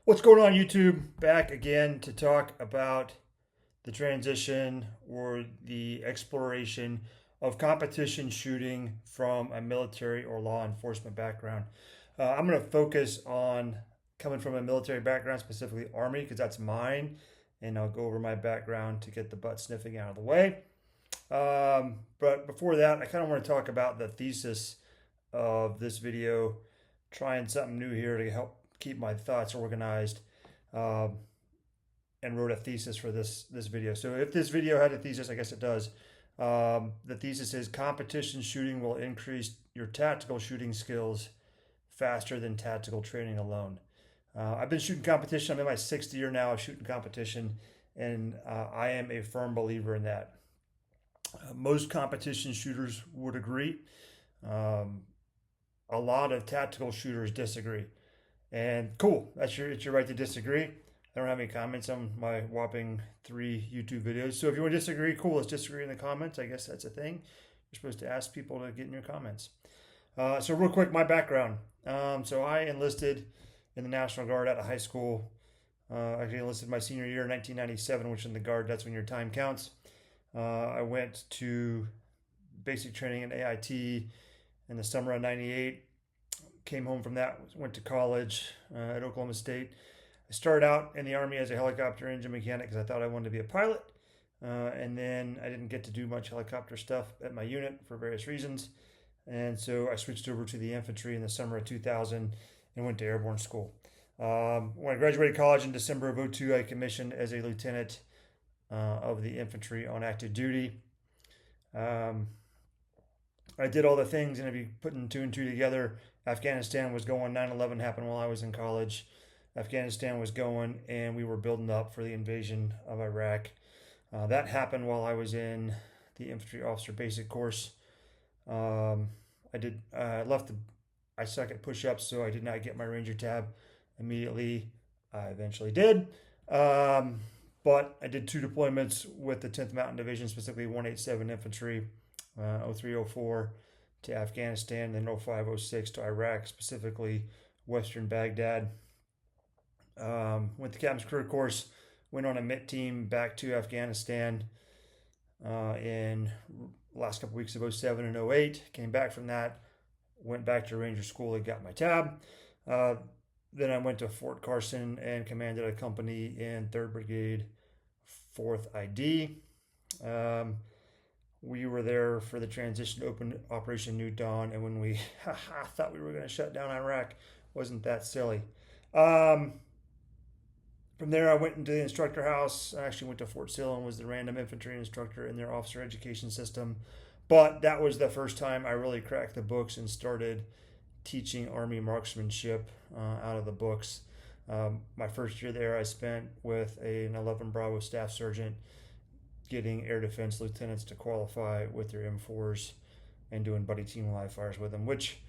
What's going on, YouTube? Back again to talk about the transition or the exploration of competition shooting from a military or law enforcement background. I'm going to focus on coming from a military background, specifically Army, because that's mine, and I'll go over my background to get the butt sniffing out of the way. But before that, I kind of want to talk about the thesis of this video, trying something new here to help keep my thoughts organized, um, and wrote a thesis for this video. So if this video had a thesis, I guess it does. The thesis is competition shooting will increase your tactical shooting skills faster than tactical training alone. I've been shooting competition. I'm in my sixth year now of shooting competition, and I am a firm believer in that. Most competition shooters would agree. Um, a lot of tactical shooters disagree. And cool, it's your right to disagree. I don't have any comments on my whopping 3 YouTube videos. So if you want to disagree, cool, let's disagree in the comments. I guess that's a thing. You're supposed to ask people to get in your comments. So real quick, my background. So I enlisted in the National Guard out of high school. Actually enlisted my senior year in 1997, which in the Guard, that's when your time counts. I went to basic training in AIT in the summer of 98. Came home from that, went to college at Oklahoma State. I started out in the Army as a helicopter engine mechanic because I thought I wanted to be a pilot. And then I didn't get to do much helicopter stuff at my unit for various reasons. And so I switched over to the infantry in the summer of 2000 and went to airborne school. When I graduated college in December of 02, I commissioned as a lieutenant of the infantry on active duty. I did all the things, and if you putting two and two together, Afghanistan was going, 9/11 happened while I was in college. Afghanistan was going, and we were building up for the invasion of Iraq. That happened while I was in the infantry officer basic course. I left the, I suck at push-ups, so I did not get my Ranger tab immediately. I eventually did. But I did 2 deployments with the 10th Mountain Division, specifically 187 Infantry, 0304 to Afghanistan, then 0506 to Iraq, specifically Western Baghdad. Went the Captain's Career Course, went on a MIT team back to Afghanistan in last couple weeks of 07 and 08. Came back from that, went back to Ranger School and got my tab. Then I went to Fort Carson and commanded a company in 3rd Brigade, 4th ID. We were there for the transition to open Operation New Dawn, and when we thought we were going to shut down Iraq, wasn't that silly. From there, I went into the instructor house. I actually went to Fort Sill and was the random infantry instructor in their officer education system. But that was the first time I really cracked the books and started teaching Army marksmanship out of the books. My first year there, I spent with an 11 Bravo staff sergeant getting air defense lieutenants to qualify with their M4s and doing buddy team live fires with them, which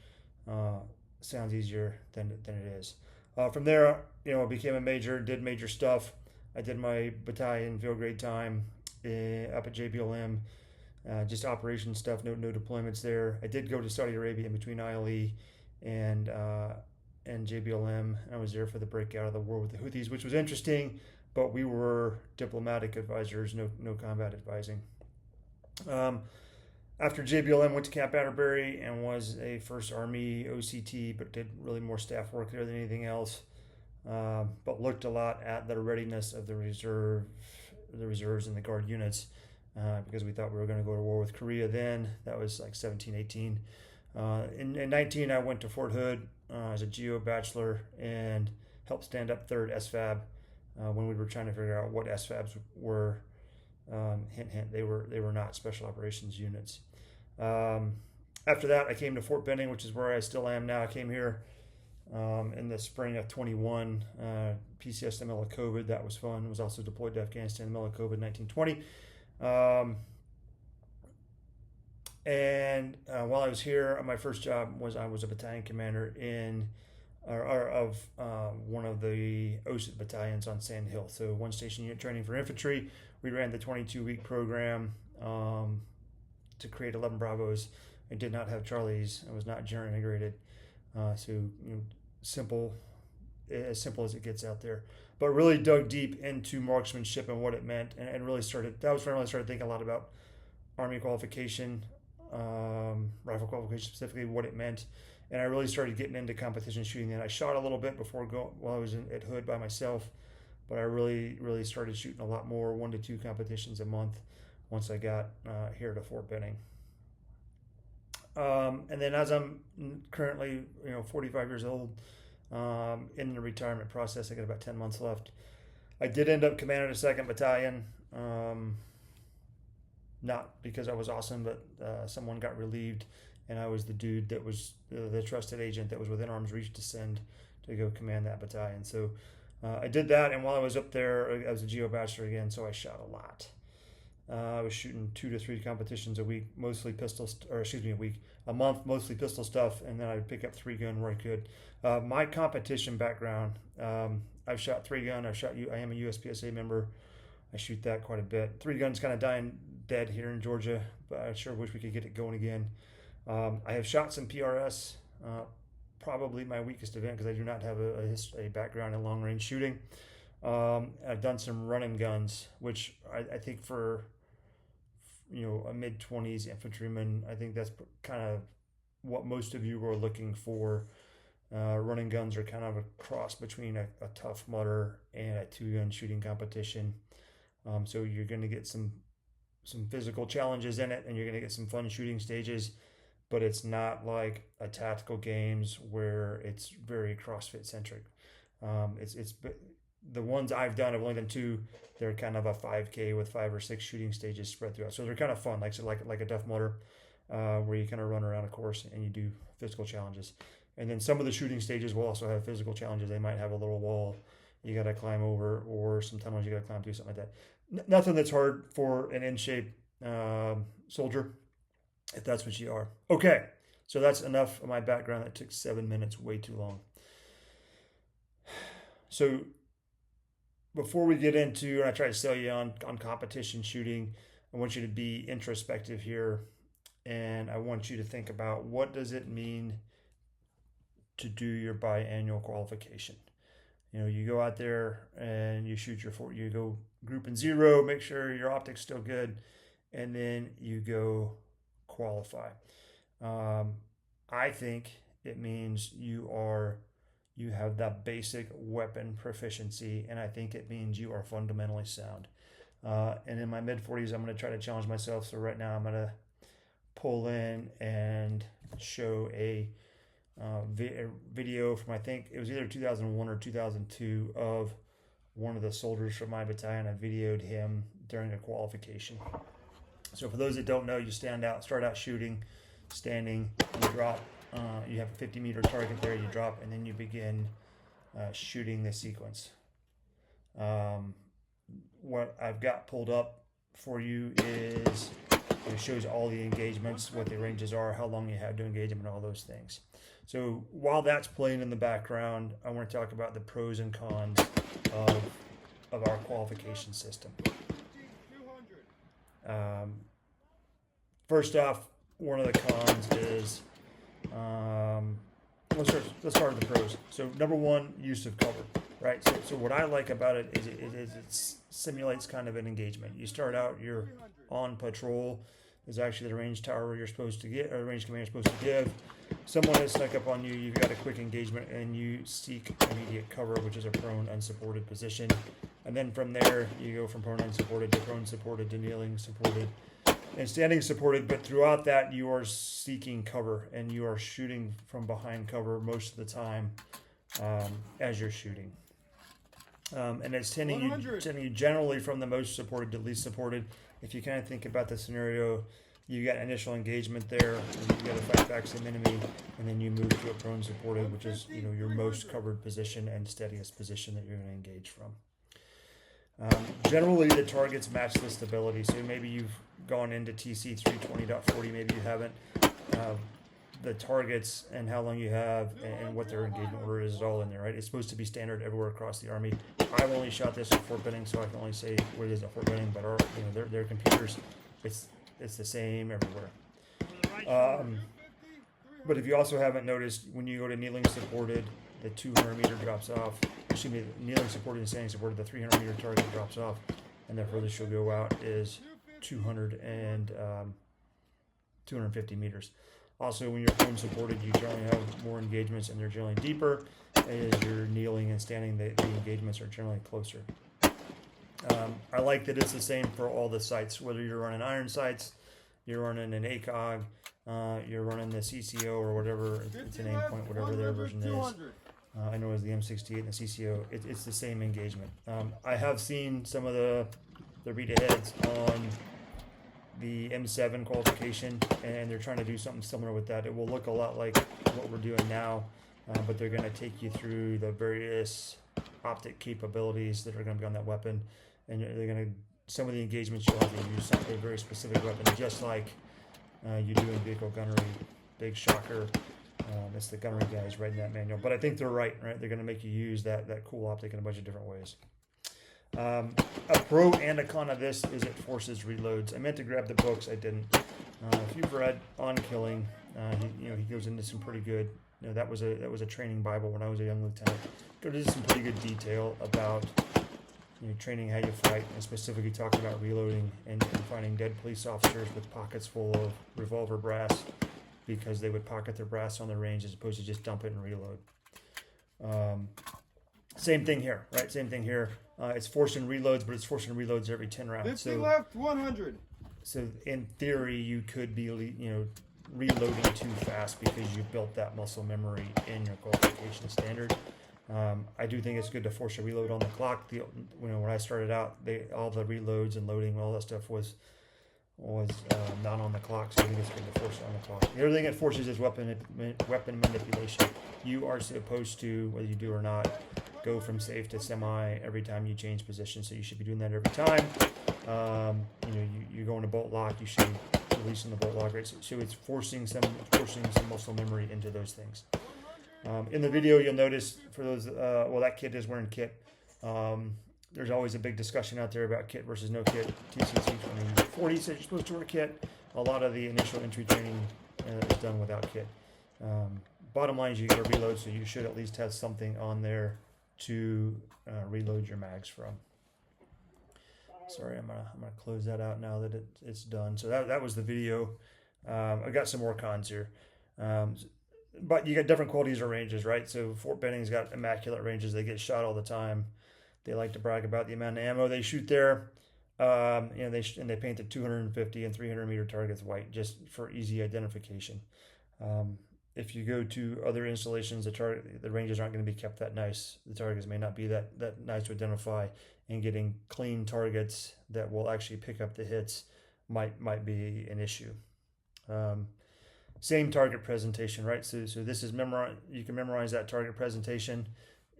sounds easier than it is. From there, I became a major, did major stuff. I did my battalion field grade time up at JBLM, just operation stuff, no deployments there. I did go to Saudi Arabia in between ILE and JBLM. I was there for the breakout of the war with the Houthis, which was interesting, but we were diplomatic advisors, no combat advising. After JBLM, went to Camp Atterbury and was a First Army OCT, but did really more staff work there than anything else. But looked a lot at the readiness of the reserves and the Guard units, because we thought we were going to go to war with Korea then. That was like 17, 18. In 19, I went to Fort Hood as a GEO bachelor and helped stand up 3rd SFAB when we were trying to figure out what SFABs were. Hint, hint, they were not special operations units. After that, I came to Fort Benning, which is where I still am now. I came here in the spring of 21, PCS in the middle of COVID. That was fun. I was also deployed to Afghanistan in the middle of COVID, 1920. And while I was here, my first job was I was a battalion commander of one of the OSIT battalions on Sand Hill. So one station unit training for infantry. We ran the 22-week program to create 11 Bravos. I did not have Charlies. I was not gender integrated. So simple as simple as it gets out there. But really dug deep into marksmanship and what it meant, and really started. That was when I really started thinking a lot about Army qualification, rifle qualification specifically, what it meant, and I really started getting into competition shooting. And I shot a little bit before while I was at Hood by myself, but I really started shooting a lot more, 1 to 2 competitions a month once I got here to Fort Benning. And then as I'm currently 45 years old, in the retirement process, I got about 10 months left. I did end up commanding a 2nd Battalion, not because I was awesome, but someone got relieved, and I was the dude that was the trusted agent that was within arm's reach to send to go command that battalion. So I did that, and while I was up there, I was a Geo Bachelor again, so I shot a lot. I was shooting 2 to 3 competitions a week, mostly a month, mostly pistol stuff, and then I would pick up 3-gun where I could. My competition background, I've shot 3-gun. I am a USPSA member. I shoot that quite a bit. 3-gun's kind of dying dead here in Georgia, but I sure wish we could get it going again. I have shot some PRS, probably my weakest event because I do not have a background in long range shooting. I've done some running guns, which I think for a mid-20s infantryman, I think that's kind of what most of you are looking for. Running guns are kind of a cross between a Tough Mudder and a 2-gun shooting competition. So you're going to get some physical challenges in it, and you're going to get some fun shooting stages, but it's not like a tactical games where it's very CrossFit centric. It's the ones I've done, I've only done 2. They're kind of a 5K with 5 or 6 shooting stages spread throughout. So they're kind of fun, like a Tough Mudder, where you kind of run around a course and you do physical challenges. And then some of the shooting stages will also have physical challenges. They might have a little wall you got to climb over, or some tunnels you got to climb through, something like that. Nothing that's hard for an in-shape soldier, if that's what you are. Okay, so that's enough of my background. That took 7 minutes, way too long. So before we get into, and I try to sell you on competition shooting, I want you to be introspective here, and I want you to think about, what does it mean to do your biannual qualification? You go out there and you shoot you go group in 0, make sure your optics still good, and then you go qualify. I think it means you have that basic weapon proficiency, and I think it means you are fundamentally sound. And in my mid-40s, I'm going to try to challenge myself. So right now I'm going to pull in and show a video from, I think it was either 2001 or 2002, of one of the soldiers from my battalion. I videoed him during a qualification. So for those that don't know, you start out shooting, standing, you drop. You have a 50-meter target there, you drop, and then you begin shooting the sequence. What I've got pulled up for you is, it shows all the engagements, what the ranges are, how long you have to engage them, and all those things. So while that's playing in the background, I want to talk about the pros and cons of our qualification system. First off, one of the cons is, let's start with the pros. So number one, use of cover, right? So what I like about it is it simulates kind of an engagement. You start out, you're on patrol. There's actually the range tower you're supposed to get, or the range command you're supposed to give. Someone has snuck up on you, you've got a quick engagement, and you seek immediate cover, which is a prone unsupported position. And then from there, you go from prone unsupported to prone supported to kneeling supported and standing supported. But throughout that, you are seeking cover, and you are shooting from behind cover most of the time as you're shooting. And it's tending you generally from the most supported to least supported. If you kind of think about the scenario, you got initial engagement there, and you got to fight back some enemy, and then you move to a prone supported, which is your most covered position and steadiest position that you're going to engage from. Generally, the targets match the stability. So maybe you've gone into TC 320.40, maybe you haven't. The targets and how long you have and what their engagement order is all in there, right? It's supposed to be standard everywhere across the Army. I've only shot this at Fort Benning, so I can only say what it is at Fort Benning, but their computers, it's the same everywhere. But if you also haven't noticed, when you go to kneeling supported, the 200 meter drops off. Excuse me, kneeling supported and standing supported, the 300 meter target drops off, and the furthest you'll go out is 250 meters. Also, when you're prone supported, you generally have more engagements, and they're generally deeper. As you're kneeling and standing, the engagements are generally closer. I like that it's the same for all the sights, whether you're running iron sights, you're running an ACOG, you're running the CCO or whatever, it's an aim point, whatever their version is. I know it's the M68 and the CCO. It's the same engagement. I have seen some of the Rita heads on the M7 qualification, and they're trying to do something similar with that. It will look a lot like what we're doing now, but they're going to take you through the various optic capabilities that are going to be on that weapon, and they're going to, some of the engagements you'll have to use a very specific weapon, just like you do in vehicle gunnery. Big shocker. It's the gunnery guys writing that manual, but I think they're right? They're going to make you use that cool optic in a bunch of different ways. A pro and a con of this is it forces reloads. I meant to grab the books, I didn't. If you've read On Killing, he goes into some pretty good. That was a training Bible when I was a young lieutenant. Goes into some pretty good detail about training how you fight, and specifically talking about reloading and finding dead police officers with pockets full of revolver brass because they would pocket their brass on the range as opposed to just dump it and reload. Same thing here, right? Same thing here. It's forcing reloads, but it's forcing reloads every 10 rounds. 50 left, 100. So in theory, you could be, reloading too fast because you've built that muscle memory in your qualification standard. I do think it's good to force a reload on the clock. When I started out, all the reloads and loading, all that stuff was not on the clock, so I think it's good to force it on the clock. The other thing it forces is weapon manipulation. You are supposed to, whether you do or not, go from safe to semi every time you change position, so you should be doing that every time. You go into bolt lock, you should be releasing the bolt lock, right? So it's forcing some muscle memory into those things. In the video, you'll notice for those, that kid is wearing kit. There's always a big discussion out there about kit versus no kit. TCC 2040 says you're supposed to wear kit. A lot of the initial entry training is done without kit. Bottom line is you get a reload, so you should at least have something on there to reload your mags from. Sorry, I'm gonna close that out now that it's done. So that was the video. I got some more cons here. But you got different qualities of ranges, right? So Fort Benning's got immaculate ranges. They get shot all the time. They like to brag about the amount of ammo they shoot there. They paint the 250 and 300 meter targets white just for easy identification. If you go to other installations, the ranges aren't going to be kept that nice. The targets may not be that nice to identify, and getting clean targets that will actually pick up the hits might be an issue. Same target presentation, right? So this is you can memorize that target presentation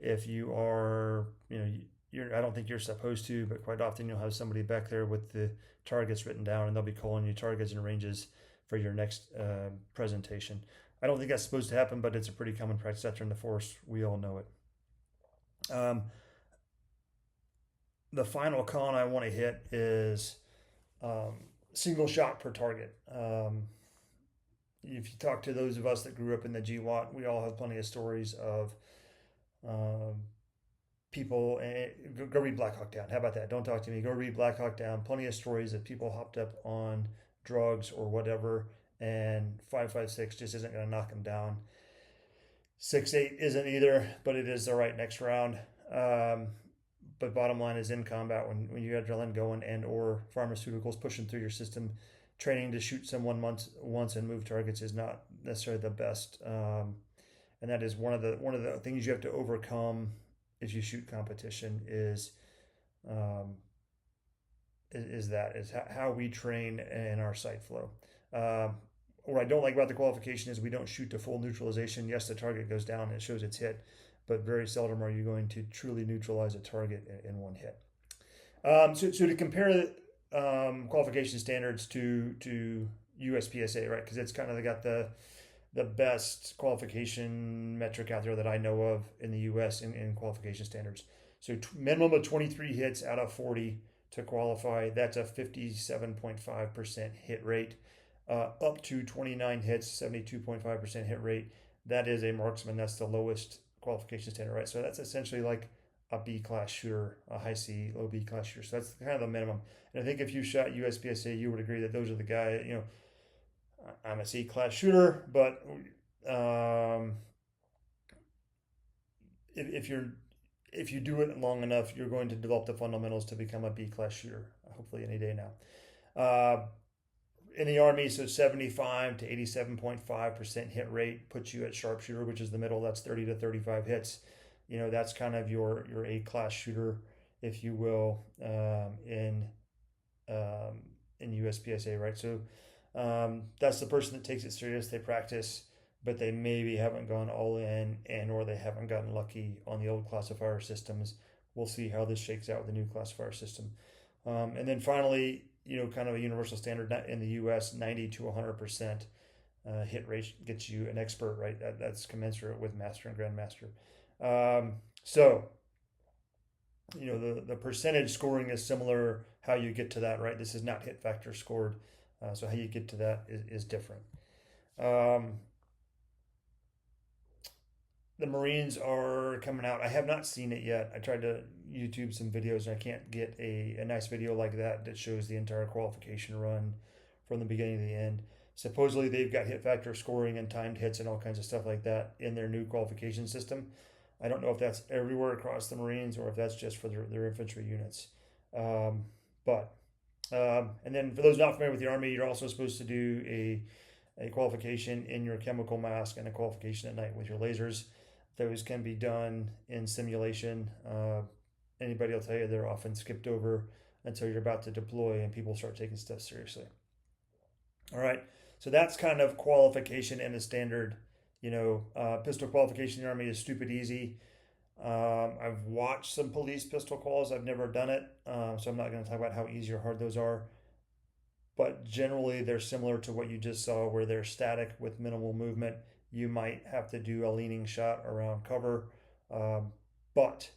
if you are, I don't think you're supposed to, but quite often you'll have somebody back there with the targets written down, and they'll be calling you targets and ranges for your next presentation. I don't think that's supposed to happen, but it's a pretty common practice out there in the force. We all know it. The final con I want to hit is single shot per target. If you talk to those of us that grew up in the GWOT, we all have plenty of stories of people. Go read Black Hawk Down. How about that? Don't talk to me. Go read Black Hawk Down. Plenty of stories of people hopped up on drugs or whatever, and 5.56 just isn't going to knock them down. 6.8 isn't either, but it is the right next round. But bottom line is, in combat, when you have adrenaline going and or pharmaceuticals pushing through your system, training to shoot someone once and move targets is not necessarily the best. And that is one of the things you have to overcome if you shoot competition is how we train in our sight flow. What I don't like about the qualification is we don't shoot to full neutralization. Yes, the target goes down and it shows it's hit, but very seldom are you going to truly neutralize a target in one hit. So to compare qualification standards to USPSA, right? Because it's kind of got the best qualification metric out there that I know of in the U.S. in qualification standards. So minimum of 23 hits out of 40 to qualify. That's a 57.5% hit rate. Up to 29 hits, 72.5% hit rate. That is a marksman. That's the lowest qualification standard, right? So that's essentially like a B class shooter, a high C, low B class shooter. So that's kind of the minimum. And I think if you shot USPSA, you would agree that those are the guy. I'm a C class shooter, but um, if you're if you do it long enough, you're going to develop the fundamentals to become a B class shooter. Hopefully, any day now. In the Army, so 75 to 87.5% hit rate puts you at sharpshooter, which is the middle. That's 30 to 35 hits. That's kind of your A class shooter, if you will, in USPSA, right? So that's the person that takes it serious. They practice, but they maybe haven't gone all in, or they haven't gotten lucky on the old classifier systems. We'll see how this shakes out with the new classifier system. And then finally, kind of a universal standard in the U.S., 90 to 100% hit rate gets you an expert, right? That's commensurate with master and grandmaster. So, the percentage scoring is similar. How you get to that, right? This is not hit factor scored. So how you get to that is different. The Marines are coming out. I have not seen it yet. I tried to YouTube some videos and I can't get a nice video like that shows the entire qualification run from the beginning to the end. Supposedly they've got hit factor scoring and timed hits and all kinds of stuff like that in their new qualification system. I don't know if that's everywhere across the Marines or if that's just for their infantry units. And then for those not familiar with the Army, you're also supposed to do a qualification in your chemical mask and a qualification at night with your lasers. Those can be done in simulation. Anybody will tell you they're often skipped over until you're about to deploy and people start taking stuff seriously. All right, so that's kind of qualification and the standard. Pistol qualification in the Army is stupid easy. I've watched some police pistol quals. I've never done it, so I'm not going to talk about how easy or hard those are. But generally, they're similar to what you just saw, where they're static with minimal movement. You might have to do a leaning shot around cover, but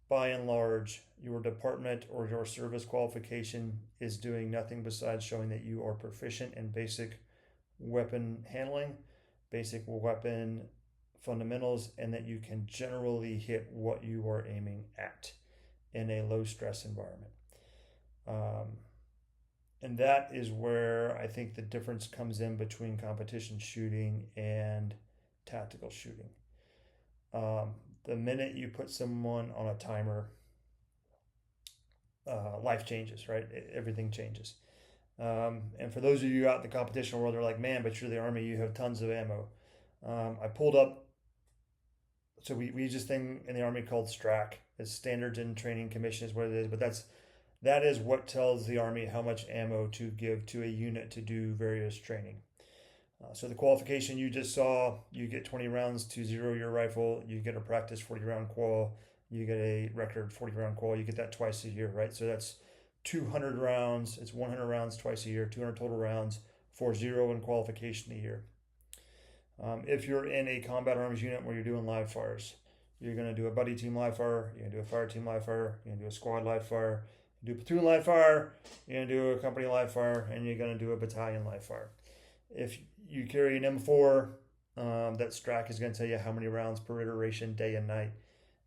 by and large, your department or your service qualification is doing nothing besides showing that you are proficient in basic weapon handling, basic weapon fundamentals, and that you can generally hit what you are aiming at in a low stress environment. And that is where I think the difference comes in between competition shooting and tactical shooting. The minute you put someone on a timer, life changes, right? Everything changes. And for those of you out in the competition world, they're like, man, but you're the Army, you have tons of ammo. I pulled up, so we use this thing in the Army called STRAC. It's Standards and Training Commission is what it is, but that is what tells the Army how much ammo to give to a unit to do various training. So the qualification you just saw, you get 20 rounds to zero your rifle, you get a practice 40 round qual, you get a record 40 round qual, you get that twice a year, right? So that's 200 rounds, it's 100 rounds twice a year, 200 total rounds for zero in qualification a year. If you're in a combat arms unit where you're doing live fires, you're going to do a buddy team live fire, you're going to do a fire team live fire, you're going to do a squad live fire, do a platoon live fire, you're going to do a company live fire, and you're going to do a battalion live fire. If you carry an M4, that STRAC is going to tell you how many rounds per iteration, day and night,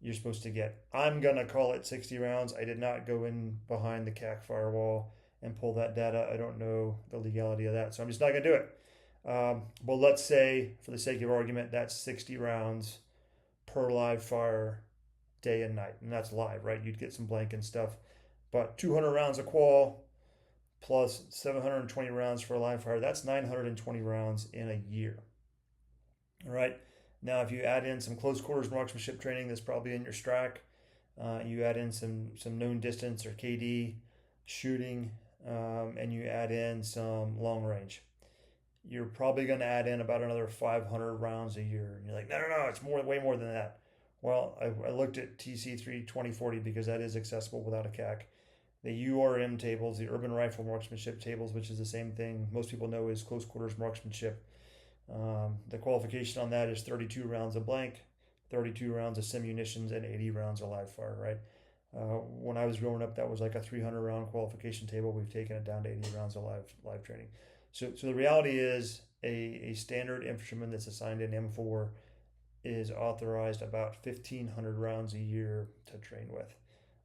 you're supposed to get. I'm going to call it 60 rounds. I did not go in behind the CAC firewall and pull that data. I don't know the legality of that, so I'm just not going to do it. Well, let's say, for the sake of argument, that's 60 rounds per live fire, day and night, and that's live, right? You'd get some blank and stuff. But 200 rounds of qual plus 720 rounds for a live fire, that's 920 rounds in a year. All right. Now, if you add in some close quarters marksmanship training, that's probably in your STRAC. You add in some known distance or KD shooting, and you add in some long range. You're probably going to add in about another 500 rounds a year. And you're like, no, it's way more than that. Well, I looked at TC3 2040 because that is accessible without a CAC. The URM tables, the Urban Rifle Marksmanship tables, which is the same thing most people know is close quarters marksmanship. The qualification on that is 32 rounds of blank, 32 rounds of simunitions, and 80 rounds of live fire, right? When I was growing up, that was like a 300 round qualification table. We've taken it down to 80 rounds of live training. So the reality is a standard infantryman that's assigned an M4 is authorized about 1,500 rounds a year to train with.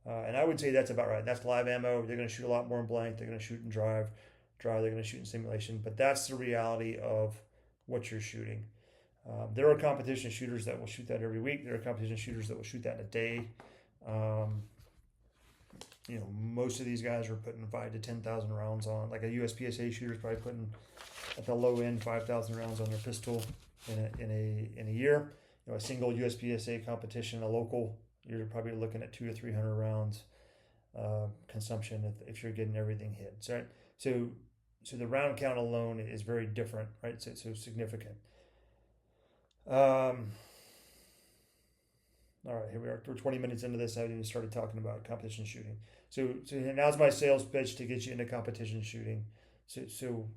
And I would say that's about right. That's live ammo. They're going to shoot a lot more in blank. They're going to shoot in drive. They're going to shoot in simulation. But that's the reality of what you're shooting. There are competition shooters that will shoot that every week. There are competition shooters that will shoot that in a day. Most of these guys are putting 5 to 10,000 rounds on. Like a USPSA shooter is probably putting at the low end 5,000 rounds on their pistol in a year. A single USPSA competition, a local, you're probably looking at 200 to 300 rounds consumption if you're getting everything hit. So the round count alone is very different, right? So significant. All right, here we are. We're 20 minutes into this. I haven't even started talking about competition shooting. So now's my sales pitch to get you into competition shooting. So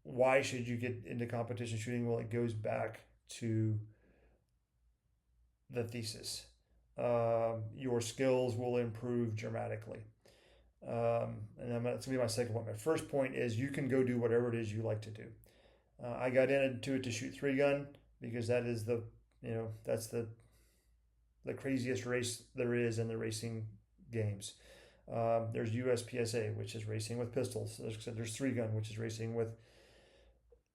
why should you get into competition shooting? Well, it goes back to the thesis. Your skills will improve dramatically. And that's gonna be my second point. My first point is you can go do whatever it is you like to do. I got into it to shoot 3-gun because that is that's the craziest race there is in the racing games. There's USPSA, which is racing with pistols. There's 3-gun, which is racing with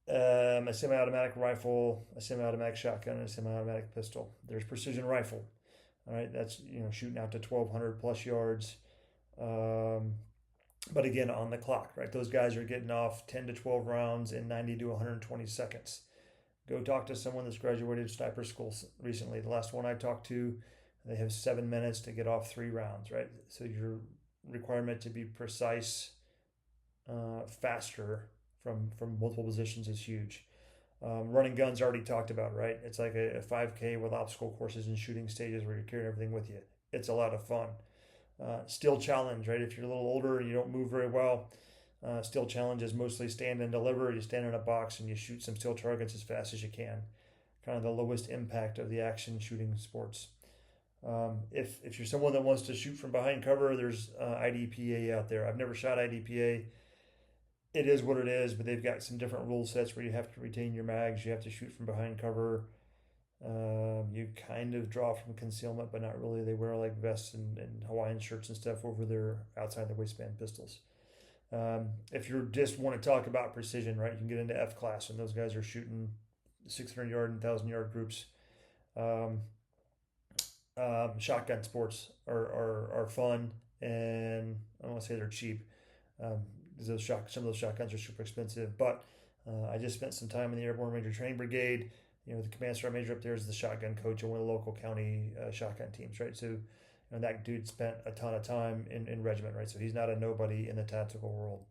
a semi-automatic rifle, a semi-automatic shotgun, and a semi-automatic pistol. There's precision rifle. All right, that's shooting out to 1,200 plus yards. But again, on the clock, right? Those guys are getting off 10 to 12 rounds in 90 to 120 seconds. Go talk to someone that's graduated sniper school recently. The last one I talked to, they have 7 minutes to get off 3 rounds, right? So your requirement to be precise, faster from multiple positions is huge. Running guns already talked about, right? It's like a 5K with obstacle courses and shooting stages where you're carrying everything with you. It's a lot of fun. Still challenge, right? If you're a little older and you don't move very well, still challenge is mostly stand and deliver. You stand in a box and you shoot some still targets as fast as you can. Kind of the lowest impact of the action shooting sports. If you're someone that wants to shoot from behind cover, there's IDPA out there. I've never shot IDPA. It is what it is, but they've got some different rule sets where you have to retain your mags. You have to shoot from behind cover. You kind of draw from concealment, but not really. They wear like vests and Hawaiian shirts and stuff over their outside the waistband pistols. If you just want to talk about precision, right, you can get into F class, and those guys are shooting 600 yard and 1,000 yard groups. Shotgun sports are fun, and I don't want to say they're cheap. Some of those shotguns are super expensive, but I just spent some time in the Airborne Ranger Training Brigade. The command sergeant major up there is the shotgun coach of one of the local county shotgun teams, right? So that dude spent a ton of time in regiment, right? So he's not a nobody in the tactical world.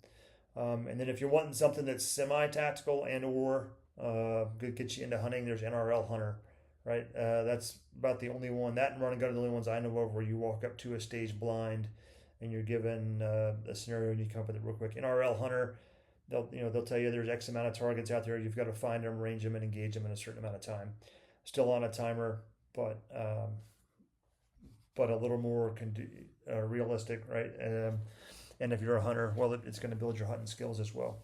And then if you're wanting something that's semi-tactical and or could get you into hunting, there's NRL Hunter, right? That's about the only one. That and Running Gun are the only ones I know of where you walk up to a stage blind and you're given a scenario and you come up with it real quick. NRL Hunter, they'll tell you there's X amount of targets out there. You've got to find them, range them, and engage them in a certain amount of time. Still on a timer, but a little more realistic, right? And if you're a hunter, well, it's going to build your hunting skills as well.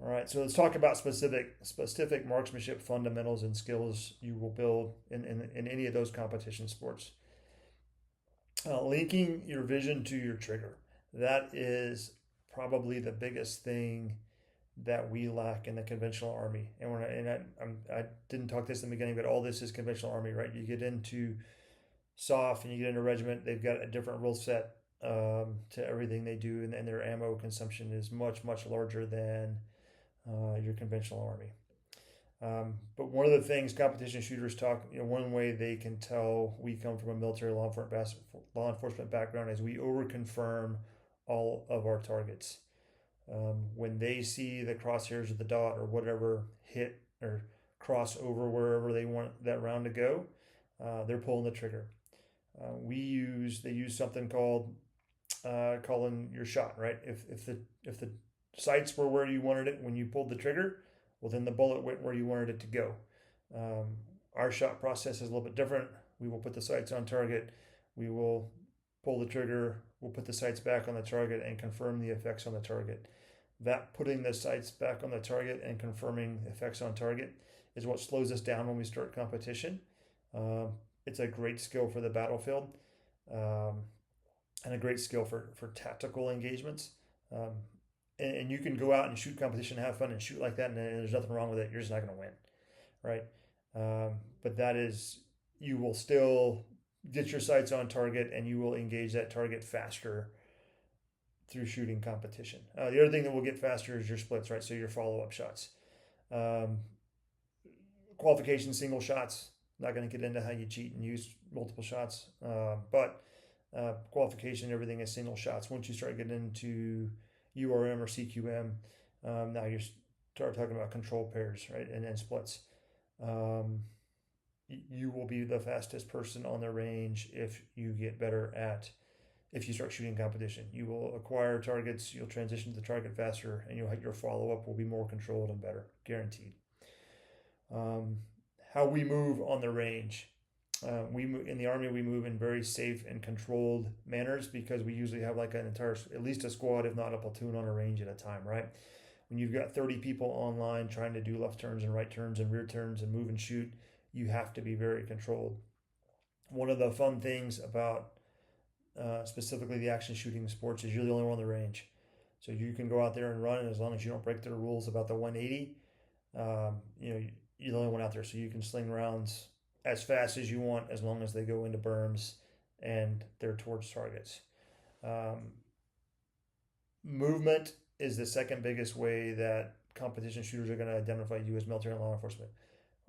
All right, so let's talk about specific marksmanship fundamentals and skills you will build in any of those competition sports. Linking your vision to your trigger. That is probably the biggest thing that we lack in the conventional Army. I didn't talk this in the beginning, but all this is conventional Army, right? You get into SOF and you get into regiment, they've got a different rule set to everything they do, and their ammo consumption is much, much larger than your conventional Army. But one of the things competition shooters talk, one way they can tell we come from a military law enforcement background is we over-confirm all of our targets. When they see the crosshairs of the dot or whatever hit or cross over wherever they want that round to go, they're pulling the trigger. They use something called calling your shot, right? If the sights were where you wanted it when you pulled the trigger, well, then the bullet went where you wanted it to go. Our shot process is a little bit different. We will put the sights on target. We will pull the trigger. We'll put the sights back on the target and confirm the effects on the target. That putting the sights back on the target and confirming the effects on target is what slows us down when we start competition. Um, it's a great skill for the battlefield, um, and a great skill for tactical engagements. Um, and you can go out and shoot competition, have fun, and shoot like that, and there's nothing wrong with it. You're just not going to win, right? But that is, you will still get your sights on target, and you will engage that target faster through shooting competition. The other thing that will get faster is your splits, right? So your follow-up shots. Um, Qualification single shots. Not going to get into how you cheat and use multiple shots, but qualification, everything is single shots. Once you start getting into URM or CQM, now you start talking about control pairs, right? And then splits. You will be the fastest person on the range if you get better at, if you start shooting competition. You will acquire targets, you'll transition to the target faster, and your follow-up will be more controlled and better, guaranteed. How we move on the range. In the Army, we move in very safe and controlled manners because we usually have like an entire, at least a squad, if not a platoon, on a range at a time, right? When you've got 30 people online trying to do left turns and right turns and rear turns and move and shoot, you have to be very controlled. One of the fun things about specifically the action shooting sports is you're the only one on the range. So you can go out there and run, and as long as you don't break the rules about the 180, you're the only one out there. So you can sling rounds as fast as you want, as long as they go into berms and they're towards targets. Movement is the second biggest way that competition shooters are going to identify you as military and law enforcement.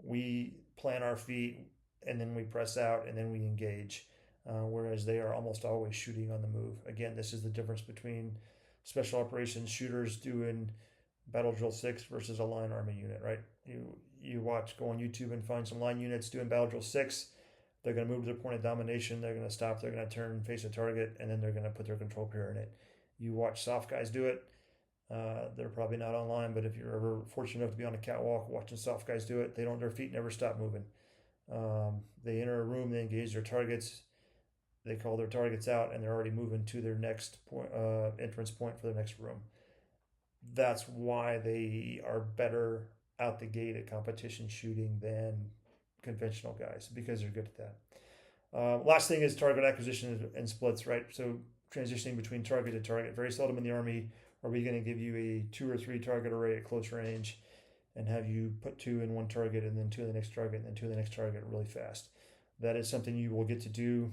We plant our feet, and then we press out, and then we engage, whereas they are almost always shooting on the move. Again, this is the difference between special operations shooters doing Battle Drill 6 versus a line army unit, right? You go on YouTube and find some line units doing Battle Drill 6. They're going to move to their point of domination. They're going to stop. They're going to turn, face a target, and then they're going to put their control pair in it. You watch soft guys do it. They're probably not online, but if you're ever fortunate enough to be on a catwalk watching soft guys do it, their feet never stop moving. They enter a room, they engage their targets, they call their targets out, and they're already moving to their next point, entrance point for the next room. That's why they are better out the gate at competition shooting than conventional guys, because they're good at that. Last thing is target acquisition and splits, right? So transitioning between target to target. Very seldom in the Army are we going to give you a 2 or 3 target array at close range and have you put 2 in one target and then 2 in the next target and then 2 in the next target really fast. That is something you will get to do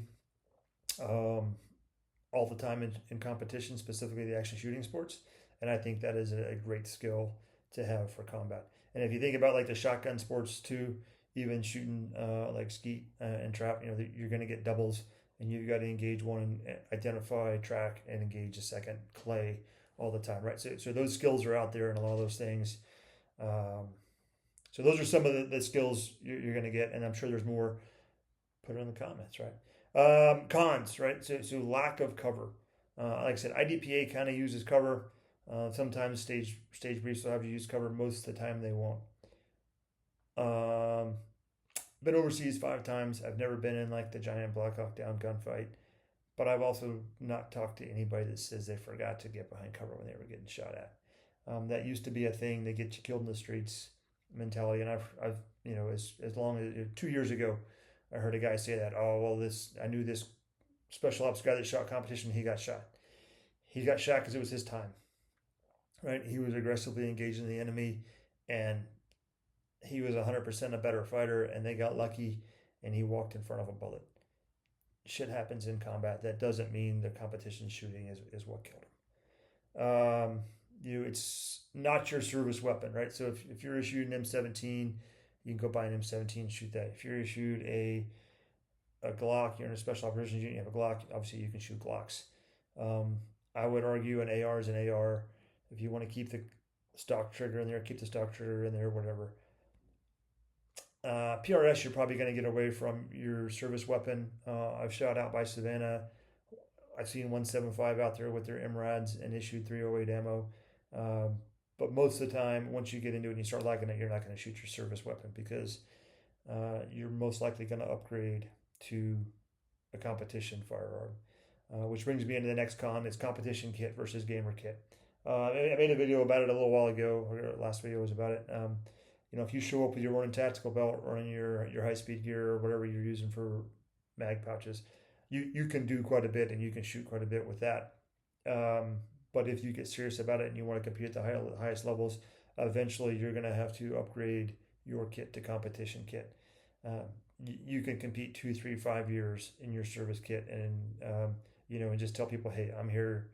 all the time in competition, specifically the action shooting sports. And I think that is a great skill to have for combat. And if you think about like the shotgun sports too, even shooting like skeet and trap, you're going to get doubles, and you've got to engage one and identify, track, and engage a second, clay all the time, right? So those skills are out there, and a lot of those things. So those are some of the skills you're going to get, and I'm sure there's more. Put it in the comments, right? Cons, right? So lack of cover. Like I said, IDPA kind of uses cover. Sometimes stage briefs will have you use cover. Most of the time they won't. Been overseas 5 times. I've never been in like the giant Black Hawk Down gunfight, but I've also not talked to anybody that says they forgot to get behind cover when they were getting shot at. That used to be a thing. They get you killed in the streets mentality, and I've as long as 2 years ago, I heard a guy say that. Oh well, I knew this special ops guy that shot competition. He got shot. He got shot because it was his time. Right? He was aggressively engaging the enemy, and he was 100% a better fighter, and they got lucky, and he walked in front of a bullet. Shit happens in combat. That doesn't mean the competition shooting is what killed him. It's not your service weapon, right? So if you're issued an M17, you can go buy an M17 and shoot that. If you're issued a Glock, you're in a special operations unit, you have a Glock, obviously you can shoot Glocks. I would argue an AR is an AR. If you want to keep the stock trigger in there, keep the stock trigger in there, whatever. PRS, you're probably going to get away from your service weapon. I've shot out by Savannah. I've seen 175 out there with their MRADs and issued 308 ammo. But most of the time, once you get into it and you start liking it, you're not going to shoot your service weapon because you're most likely going to upgrade to a competition firearm. Which brings me into the next con. It's competition kit versus gamer kit. I made a video about it a little while ago. Or last video was about it. if you show up with your running tactical belt, running your high speed gear or whatever you're using for mag pouches, you can do quite a bit and you can shoot quite a bit with that. But if you get serious about it and you want to compete at the highest levels, eventually you're going to have to upgrade your kit to competition kit. You can compete 2, 3, 5 years in your service kit, and just tell people, hey, I'm here,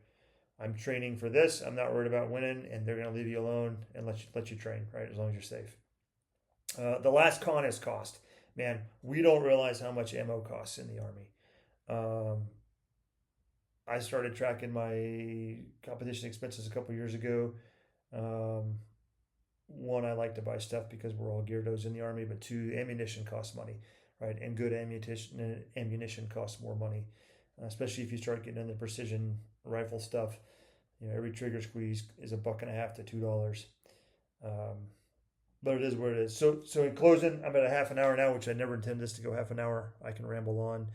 I'm training for this. I'm not worried about winning, and they're going to leave you alone and let you train, right? As long as you're safe. The last con is cost. Man, we don't realize how much ammo costs in the Army. Um, I started tracking my competition expenses a couple years ago. Um, One, I like to buy stuff because we're all geardos in the Army, but two, ammunition costs money, right? And good ammunition costs more money, especially if you start getting into precision rifle stuff. Every trigger squeeze is $1.50 to $2. Um, but it is what it is. So in closing, I'm at a half an hour now, which I never intended this to go half an hour. I can ramble on.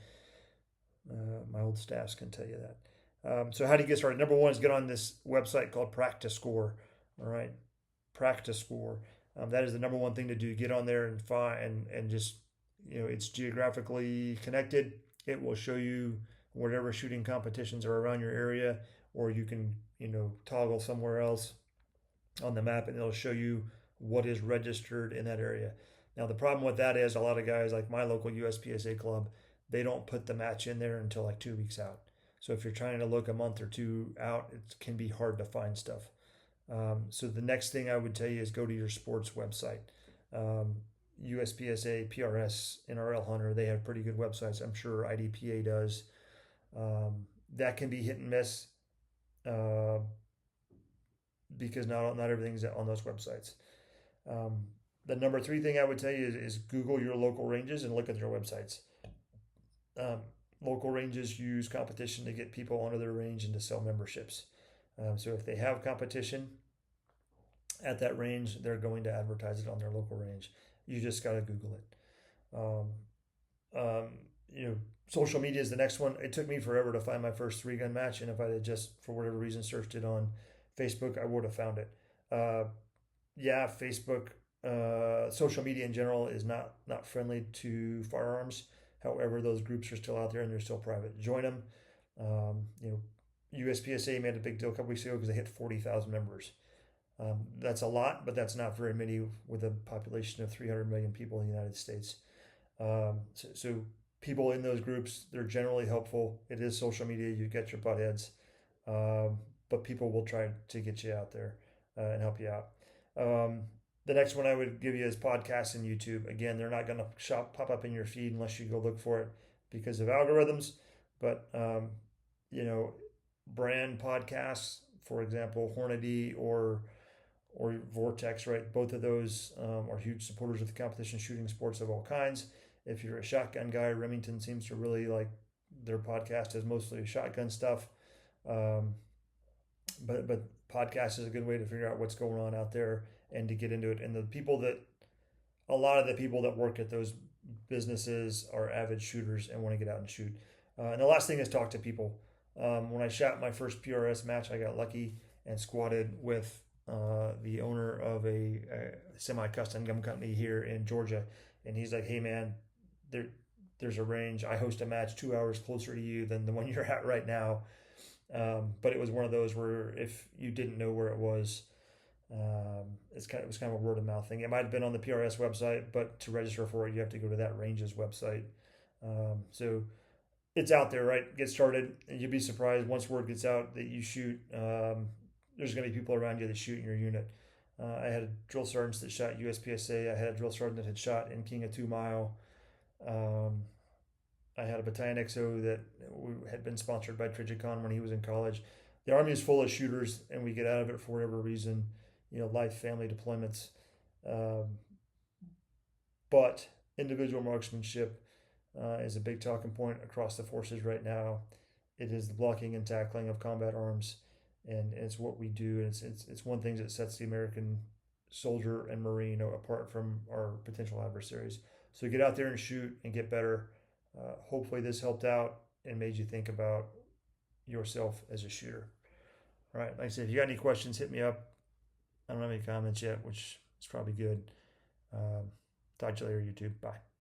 My old staffs can tell you that. So how do you get started? Number one is get on this website called Practice Score. All right, Practice Score. That is the number one thing to do. Get on there and find and just it's geographically connected. It will show you whatever shooting competitions are around your area, or you can toggle somewhere else on the map and it'll show you what is registered in that area. Now the problem with that is a lot of guys like my local USPSA club, they don't put the match in there until like 2 weeks out. So if you're trying to look a month or two out, it can be hard to find stuff. So the next thing I would tell you is go to your sports website. USPSA, PRS, NRL Hunter, they have pretty good websites. I'm sure IDPA does. That can be hit and miss because not everything's on those websites. The number three thing I would tell you is Google your local ranges and look at their websites. Local ranges use competition to get people onto their range and to sell memberships. So if they have competition at that range, they're going to advertise it on their local range. You just got to Google it. Social media is the next one. It took me forever to find my first 3-gun match, and if I had just, for whatever reason, searched it on Facebook, I would have found it. Facebook, social media in general is not friendly to firearms. However, those groups are still out there and they're still private. Join them. USPSA made a big deal a couple weeks ago because they hit 40,000 members. That's a lot, but that's not very many with a population of 300 million people in the United States. So people in those groups, they're generally helpful. It is social media. You get your butt heads, but people will try to get you out there and help you out. The next one I would give you is podcasts and YouTube. Again, they're not going to pop up in your feed unless you go look for it because of algorithms. But, brand podcasts, for example, Hornady or Vortex, right? Both of those are huge supporters of the competition shooting sports of all kinds. If you're a shotgun guy, Remington seems to really like their podcast is mostly shotgun stuff. But podcast is a good way to figure out what's going on out there and to get into it. And a lot of the people that work at those businesses are avid shooters and want to get out and shoot. And the last thing is talk to people. When I shot my first PRS match, I got lucky and squatted with the owner of a semi-custom gun company here in Georgia. And he's like, hey man, there's a range. I host a match 2 hours closer to you than the one you're at right now. But it was one of those where if you didn't know where it was kind of a word of mouth thing. It might have been on the PRS website, but to register for it, you have to go to that range's website. So it's out there, right? Get started, and you'll be surprised once word gets out that you shoot. There's going to be people around you that shoot in your unit. I had drill sergeants that shot USPSA. I had a drill sergeant that had shot in King of 2 Mile. I had a battalion XO that had been sponsored by Trigicon when he was in college. The Army is full of shooters, and we get out of it for whatever reason, life, family, deployments. But individual marksmanship is a big talking point across the forces right now. It is the blocking and tackling of combat arms, and it's what we do. And it's one thing that sets the American soldier and Marine apart from our potential adversaries. So get out there and shoot and get better. Hopefully this helped out and made you think about yourself as a shooter. All right, like I said, if you got any questions, hit me up. I don't have any comments yet, which is probably good. Talk to you later, YouTube. Bye.